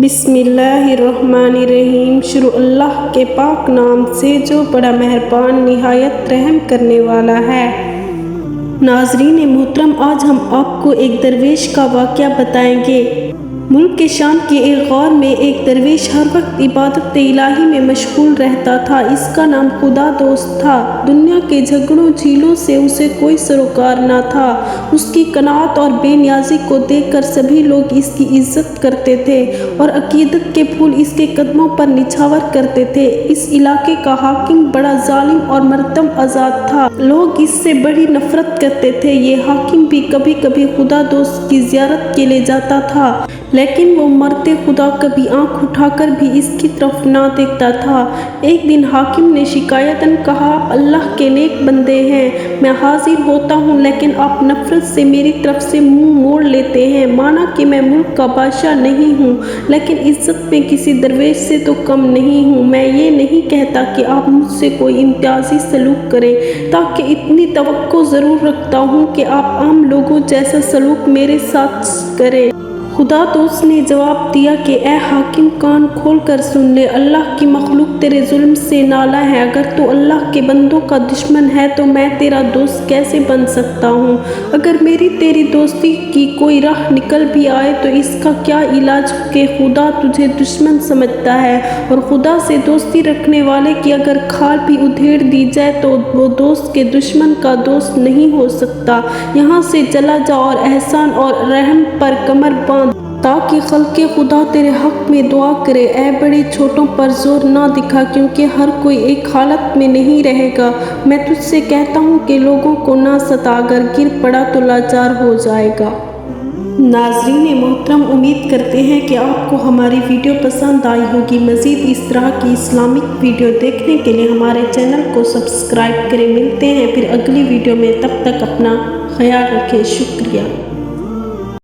बिस्मिल्लाहिर्रहमानिर्रहीम। शुरू अल्लाह के पाक नाम से जो बड़ा मेहरबान निहायत रहम करने वाला है। नाज़रीन मोहतरम, आज हम आपको एक दरवेश का वाक़या बताएंगे। मुल्क के शाम के एक गौर में एक दरवेश हर वक्त इबादत इलाही में मशगूल रहता था। इसका नाम खुदा दोस्त था। दुनिया के झगड़ों झीलों से उसे कोई सरोकार न था। उसकी कनात और बेनियाजी को देखकर सभी लोग इसकी इज्जत करते थे और अकीदत के फूल इसके कदमों पर निछावर करते थे। इस इलाके का हाकिम बड़ा जालिम और मरदम आज़ाद था। लोग इससे बड़ी नफरत करते थे। ये हाकिम भी कभी कभी खुदा दोस्त की ज़ियारत के लिए जाता था, लेकिन वो मरते खुदा कभी आंख उठाकर भी इसकी तरफ ना देखता था। एक दिन हाकिम ने शिकायतन कहा, आप अल्लाह के नेक बंदे हैं, मैं हाजिर होता हूँ, लेकिन आप नफरत से मेरी तरफ से मुंह मोड़ लेते हैं। माना कि मैं मुल्क का बादशाह नहीं हूँ, लेकिन इज्जत में किसी दरवेश से तो कम नहीं हूँ। मैं ये नहीं कहता कि आप मुझसे कोई इम्तियाजी सलूक करें, ताकि इतनी तवक्को ज़रूर रखता हूँ कि आप आम लोगों जैसा सलूक मेरे साथ करें। खुदा दोस्त ने जवाब दिया कि ए हाकिम, कान खोल कर सुन ले। अल्लाह की मखलूक तेरे जुल्म से नाला है। अगर तू अल्लाह के बंदों का दुश्मन है तो मैं तेरा दोस्त कैसे बन सकता हूँ? अगर मेरी तेरी दोस्ती की कोई राह निकल भी आए तो इसका क्या इलाज कि खुदा तुझे दुश्मन समझता है, और खुदा से दोस्ती रखने वाले की अगर खाल भी उधेड़ दी जाए तो वो दोस्त के दुश्मन का दोस्त नहीं हो सकता। यहाँ से चला जा और एहसान और रहम पर कमर बांध, ताकि खल्के खुदा तेरे हक में दुआ करे। ऐ बड़े छोटों पर जोर ना दिखा, क्योंकि हर कोई एक हालत में नहीं रहेगा। मैं तुझसे कहता हूँ कि लोगों को ना सता, अगर गिर पड़ा तो लाचार हो जाएगा। नाज़रीन मोहतरम, उम्मीद करते हैं कि आपको हमारी वीडियो पसंद आई होगी। मज़ीद इस तरह की इस्लामिक वीडियो देखने के लिए हमारे चैनल को सब्सक्राइब करें। मिलते हैं फिर अगली वीडियो में, तब तक अपना ख्याल रखें। शुक्रिया।